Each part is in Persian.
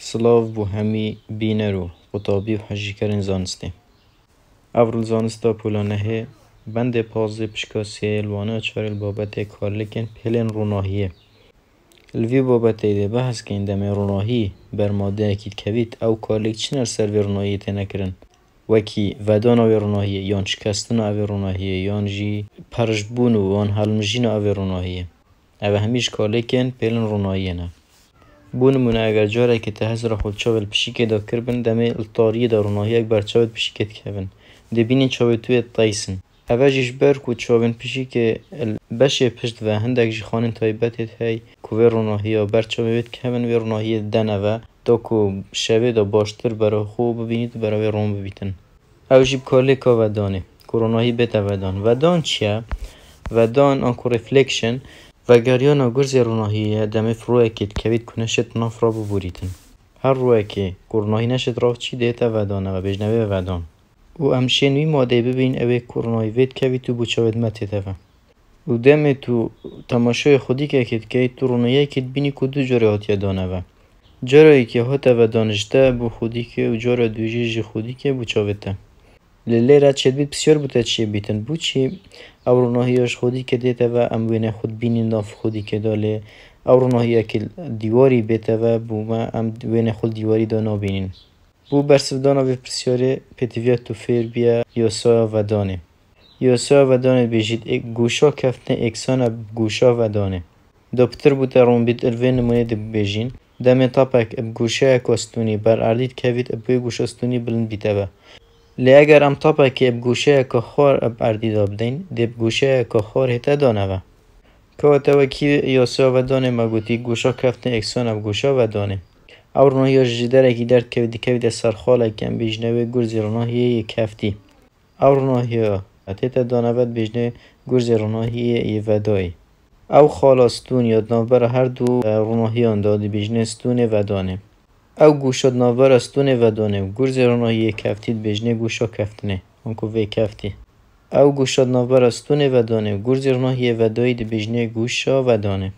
سلااف بو همی بینرو قطابی و حجیکرین زانستی. اول زانستا پولانه بند پازه پشکاسی الوانه چهار بابت کارلکن پلن روناهیه. الوی بابت ایده بحث که این دم روناهی بر ماده اکید کوید او کارلک چنر سر روناهیه تنکرن وکی ودان او روناهیه یان شکستن او روناهیه یان جی پرشبون و آن حلمجین او روناهیه. او همیش کارلکن پلن روناهیه نه. بونمونه اگر جاره که تهزر خود چاول پشیکه دا کربن دمه الطاریه دا روناهی اکبر چاول پشیکت کهون دبینین چاول توی تایسن اوجیش بر کو چاول پشیکه بشه پشت و هندک جی خانن تایبتت هی کوه روناهی ها بر چاول کهون و روناهی دنه و دا کو شبه دا باشتر برای خوب ببینید برای رون ببیتن او جیب کاله که ودانه کروناهی بتا ودان چیه؟ ودان آنکو ریفلکشن و گریانا گرز روناهیه دمه فروه که کوید کنشت ناف را ببوریتن هر روه که کروناهی نشد راه چی دیتا ودانه و بجنوه ودان و امشنوی ماده ببین اوه کروناهی وید کوید تو بوچاود متیته و دمه تو تماشای خودی که تو روناهیه که بینی که دو جاره هاتیه دانه و جاره که هاته و دانشته بو خودی که و جاره دویجی خودی که بوچاوده لیلی رد شد بید بسیار بوده چیه بیتن بو چی او روناهیاش خودی که دیتا و اموینه خود بینی ناف خودی که داله او روناهیه که دیواری بیتا و بو ما ام وینه خود دیواری دانا بینین بو برسف دانا و بسیاره پتیویت تو فیر بیا یاسا و دانه یاسا و دانه بیجید گوشا کفتن اکسانا گوشا و دانه دابتر بوده رون بید الوین نمونه دی بیجین دمه تاپک گوشه کستونی بر اردید کوید ابوی گوشستونی بلند بیتا لی اگر ام تاپا که بگوشه که خور اب اردی دابدین دی بگوشه که خور هتا دانه و که اتوا کی یاسا و دانه مگوتی گوشا کفتن اکسان اب گوشا و دانه او روناهی جدر اکی درد کوید سرخاله کم بیجنوه گرزی روناهی کفتی او روناهی هتا دانه ود بیجنوه گرزی روناهی ودای او خالاستون یادناو برا هر دو روناهیان دادی بیجنه ستونه و دانه او گوشاد ناور استونه و دانه گرز روناهی کفتید بجنه گوشا کفتنه انکو وی کفتی او گوشاد ناور استونه و دانه گرز روناهی و داید بجنه گوشا و دانه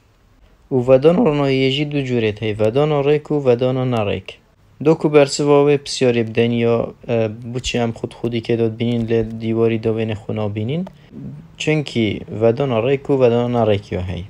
او ودان روناهی جی دو جوریت هی ودان ریک و ودان نریک دو کو برسواوه بسیاری بدن یا بوچی هم خودی که داد بینین لی دیواری داوین خونا بینین چونکی ودان ریک و ودان نریک یا هی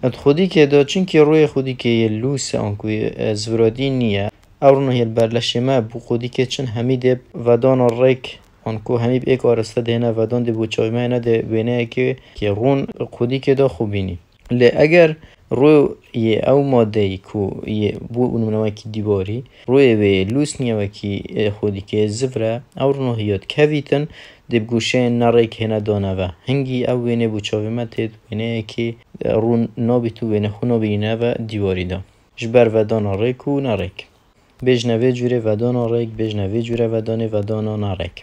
اد خودی که داد چونکی روی خودی که یه لوس آنکوی زورادی نیه او روناهی البرلشه ما بو خودی که چون همیده ودان ریک آنکو همی ایک آرسته دهنه ودان دی بوچای ما ده بینه که رون خودی که دا خوبینی لی اگر روی یه او ماده ای که یه بو اونمونه که دیواری روی وی لوس نیه وکی خودی که زفره او روناهیات کویتن دی بگوشه نریک هنه دانه و هنگی او وینه بوچای ما تید بینه که رون نابی تو وینه خو نابینه و دیواری دا جبر ودان ریک و نریک بجنوه جوره ودان ریک بجنوه جوره ودان نریک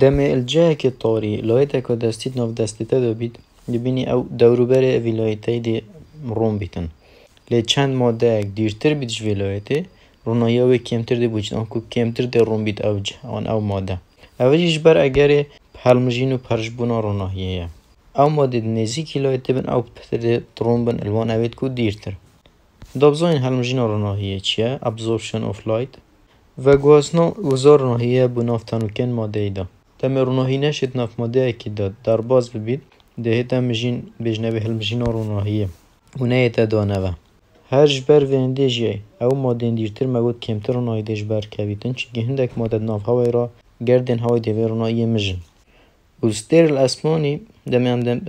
دمه الجه که طاری لایته که دستید ناف دستیته دا بید بینی او دوروبر ولایته دی روم بیتن لی چند ماده اک دیرتر بیدش ولایته روناهی اوی کمتر دی بوجد آنکو کمتر دی روم بید او ماده اوجیش بر اگر حلمجین و پرشبونا روناهیه او ماده نزیکی لایته بن او پتر روم بن الوان اوید کو دیرتر دابزاین حلمجین روناهیه چیه؟ ابزوربشن اف لایت و گوازنا وزار روناهیه بو نافتانوکن ماده ایدا دم روناهی نشد ناف ماده اکی داد در باز ببید دهیتا مجین بجنبه حلمجین روناهیه و نیتا دانه و هر جبر وینده جیه او ماده دیرتر مگود کمتر روناهی ده جبر کویتن چی هندک ماده ناف هوای را گردن هوای دیوه روناهیه مجن و ستیر الاسمانی دم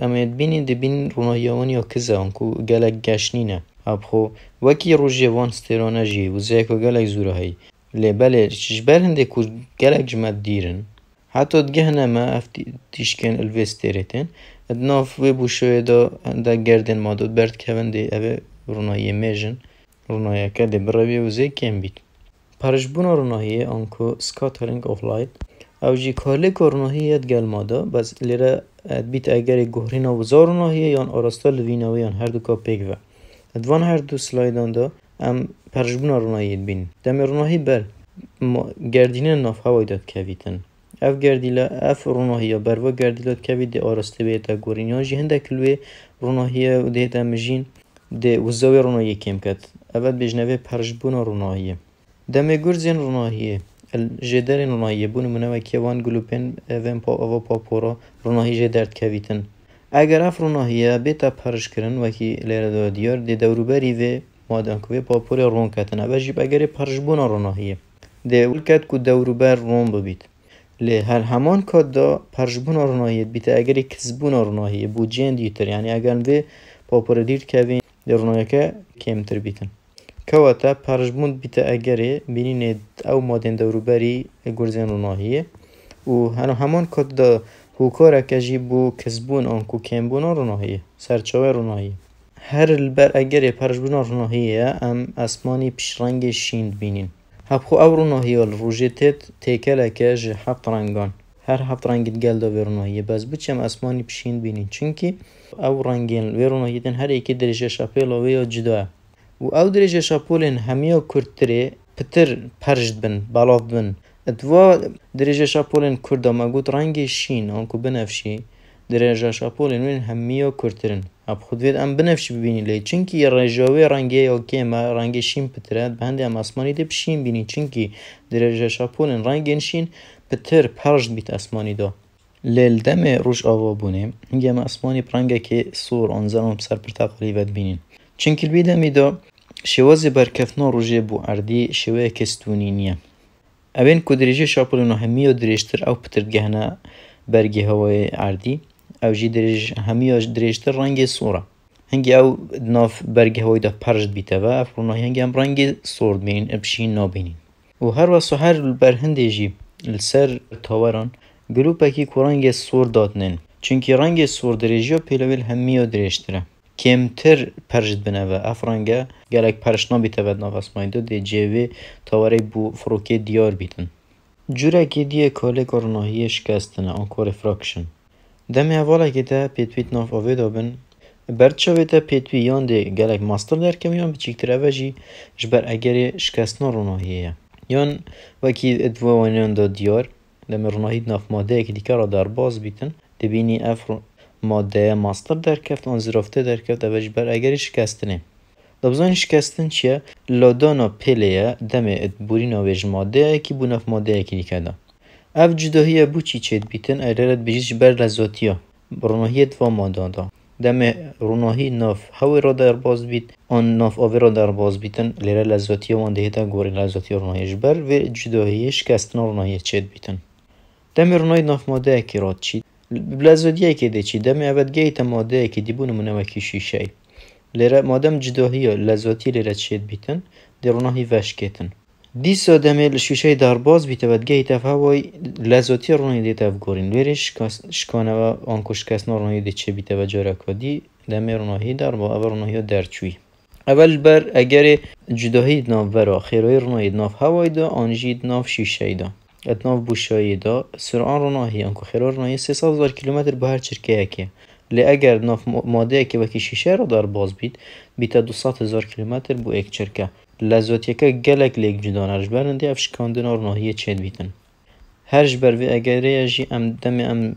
امید بینین ده بین روناهیوانی یا کزه انکو گلک گشنینه ابخو وکی روژه وان ستیرانه جی و زیکو گلک زوره هی لی بله جبر هنده که گلک جمد دیرن حتی دگه نما افتی تیشکن الوستیرتن ادناف و بوشوی دا گردن مادود برد کونده اوه روناهی میجن روناهی که ده بروی و زی کم بید پرشبون روناهی آنکو سکاترینگ اف لایت او جی کاله که روناهی ید گل مادا بس لیره بیت اگر گوهرین وزار روناهی یان آراستا لویناوی یان هر دو که پیگ و ادوان هر دو سلایدان دا ام پرشبون روناهی بین دم روناهی بر گردینه ناف هوای داد کویتن اف گردیلا اف روناهی بروا گردیلات کوید دی آراسته بیتا گورینیان جی هنده کلوی روناهی و دیتا مجین دی وزاوی روناهی کم کد اول بجنوه پرشبون روناهی دم گرزین روناهیه جدر روناهیه بون منو کیوان گلوپن ویم پا آوا پاپورا روناهی جدرد کویتن اگر اف روناهیه بیتا پرش کرن وکی لیره دا دیار دی دوروبری و مادن کوی پاپوری رون کتن و جیب اگر پرش بونا روناهیه دی اول کت کو دوروبر رون ببید لی هر همان کد دا پرش بونا روناهیه بیتا اگر کسبونا روناهیه بو جین دیتر یعنی اگر وی پاپور دیر کوین دی روناهیه که کمتر بیتن کواتا پرشبون بیتا اگره بینید او مادن دوروبری گرزین روناهیه و همان کد دا هوکارا کجی بو کسبون آنکو کمبون روناهیه سرچاوه روناهیه هر البر اگره پرشبون روناهیه ام اسمانی پیشرنگ شیند بینین هبخو او روناهیه روژتت تیکله که جه 7 رنگان هر 7 رنگت گل دا روناهیه بس بچم اسمانی پیشین بینین چونکی او رنگین روناهیه دن هر ایکی درجه شاپیلا و یا جداه و او درجه شاپولین همیا کرتره پتر پرشد بن بالاف بن اتوا درجه شاپولین کرده مگود رنگ شین آنکو بنفشی درجه شاپولین وین همیا کرترن اب خود وید ام بنفشی ببینی لی چونکی رجاوی رنگی یا کیما رنگ شین پتره بهنده ام اسمانی دی بشین بینی چونکی درجه شاپولین رنگ شین پتر پرشد بیت اسمانی دا لیل دم روش آوا بونه هنگی ام اسمانی پرنگه که سور آنزان بسر پرتقالی ود بینین چونکی البیدمی دا شوازی برکفنا روژه بو اردی شوه کستونی نیه اوین که درجه شاپولینو همی و درشتر او پتر گهنه برگی هوای اردی او جی درجه همی و درشتر رنگ سوره هنگی او ناف برگی هوای دا پرشد بیته و افرونه هنگی هم رنگ سورد بینین ابشین نابینین و هر واسو هر برهنده جی لسر تاوران گلوپکی که رنگ سور دادنن چونکی رنگ سور درجه پیلویل همی و درشتره کمتر پرشد بنه و افرانگه گلک پرشنا بیته ود ناف اسمایدو دی جیوی تاوری بو فروکه دیار بیتن جوره که دیه کاله کارناهی شکستنه آنکو رفراکشن دمی اوله که ده پیتویت ناف آوه دابن برچاوه ده پیتوی یان ده گلک ماستر در کم یان بچیکتر اوه جی جبر اگر شکستنا روناهیه یان وکی ادوه وانیان دا دیار دمی روناهی ناف ماده که دیکه را در باز بیتن دبینی افرون ماده ماستر در کفت آن زرافته در کفت اوش بر اگر شکستنه دبزان شکستن چیه؟ لادانا پیلیه دم بوری نویج ماده که بو نف ماده که دیگه دا اف جداهیه بو چی چید بیتن ایرالت بجیش بر لزاتیه روناهیت و ماده دا دم روناهی ناف هوی را در باز بیت آن ناف آوی را در باز بیتن لیره لزاتیه وان دهیتا گوری لزاتیه روناهیش بر و جداهیه شکستن روناهیه چید بیتن دم روناهی ناف ماده که راد چید بلازودیه که دی چی دمی اول گیت ماده که دی بونه منوکی شیشه لیره مادم جداهی لزاتی لیره چید بیتن دی روناهی وش کتن دیسا دمی شیشه در باز بیته ود گیت اف هوای لزاتی روناهی دیت اف گورین لیره شکانه و آنکو شکستنا روناهی دی چه بیته و جاره کدی دمی روناهی در با اول روناهی در چوی اول بر اگر جداهی ناف برا خیروی روناهی ناف هوای دا آنجید ناف شیشه دا اتناف بوشایی دا سرعان روناهی انکو خیرار روناهی 300,000 کیلومتر به هر چرکه اکی لی اگر ناف ماده که وکی شیشه را دار باز بید بیتا 200,000 کیلومتر بو ایک چرکه لزاتی که گلک لیک جدان هرش برنده افشکاندن روناهی چید بیتن هرش بر وی اگر یجی ام دم ام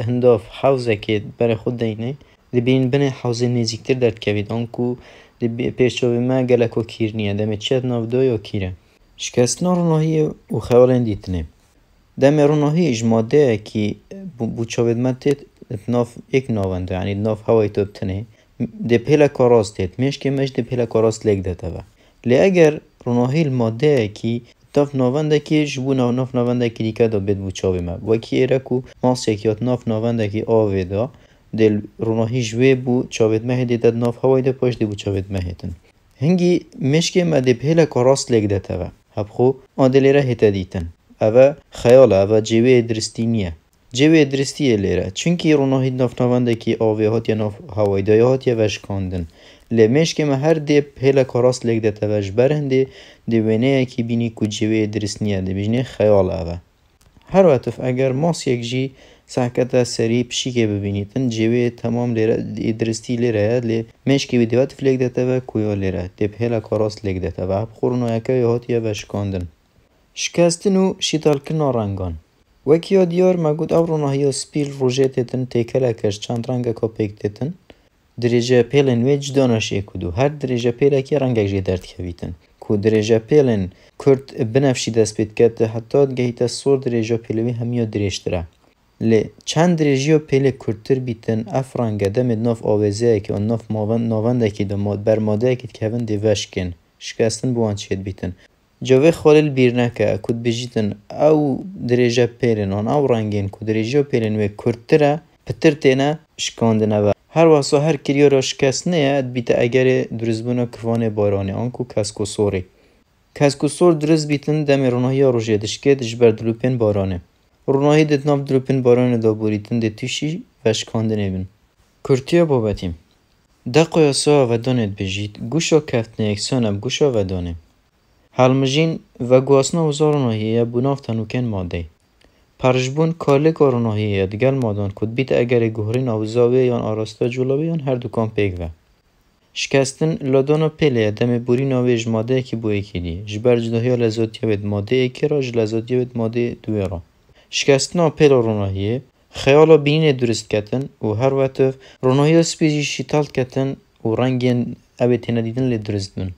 هنداف حوزه که بر خود دینه دی بین بین حوزه نزیکتر درد کوید انکو دی پیشوی ما گلکو کیر نیه دم چید ناف دو یا کیره شکستنا روناهی و خوالن دیتنه دم روناهی اجماده که بو چاوید مدت ناف ایک ناونده یعنی ناف هوای تو بتنه ده پیلا کاراست دید میش که مش ده پیلا کاراست لگ داده و لی اگر روناهی الماده که تاف ناونده که جبو ناف ناونده که دیگه دا بید بو چاوی ما و که ایره که ماست یکیات ناف ناونده که آوه دا دل روناهی جوه بو چاوید مهده داد ناف هوای ده پاش ده بو چاوید مهدن هنگی مشکه مده پیلا کاراست لگ داده و هب خو آدلیره هتا دیتن اوه خیاله اوه جوه درستی نیه جوه درستیه لیره چونکی روناهی ناف ناونده که آوه هات یا ناف هوای دای هات یا وشکاندن لیمش که ما هر دی پیلا کاراست لگ ده توش برهنده دیوینه که بینی که جوه درست نیه دی بجنه خیاله اوه هر وقت اگر ماس یک جی سحکت سری پشی که ببینیدن جوه تمام لیره درستی لیره لی مش که ویدیوات فلگ ده توه کویا لیره دی پیلا کاراست لگ ده توه هب خورنای که هات یا وشکاندن شکستن و شیطال کنا رنگان وکیا دیار مگود او روناهی سپیل روژه تیتن تیکله کش چند رنگ که پیک تیتن درجه پیلن وی جدانش اکودو هر درجه پیله که رنگک جی درد کویتن کو درجه پیلن کرد بنفشی دست بید کرد حتی گهیت سور درجه پیلوی همیا درشتره لی چند درجه پیل کردتر بیتن افرانگه دمید ناف آوازه که اون ناف ناونده که دماد برماده که هون دیوش کن شکستن بوان چید بیتن جوه خالل بیر نکه کد بجیتن او درجه پیلن آن او رنگین کد درجه پیلن و کردتره پتر تینه شکاندنه و هر واسه هر کریه را شکست نه بیت اگر درزبونه کوان بارانی آنکو کسکو سوری کسکو سور درز بیتن دم روناهی روژه دشکه دجبر دلوپین بارانه روناهی دت ناف دلوپین بارانه دا بوریتن ده توشی و شکاندنه بین کرتیا بابتیم ده قیاسا و دانت بجید گوشا کفتنه اکسانب گوشا و دانه حلمجین و گواسنا وزا روناهیه بناف تنوکن ماده پرشبون کاله کاروناهیه دگل مادان کد بیت اگر گوهرین آوزاوی یا آراستا جولابی یا هر دوکان پیگ و شکستن لادانا پیله دم بوری ناویج ماده که بوی کدی جبر جداهی لزاتی بید ماده اکی را جلزاتی بید ماده دوی را شکستنا پیل روناهیه خیالا بینین درست کتن و هر وقت روناهیه سپیزی شیطال کتن و رنگین اوی تینا دیدن لی درست بن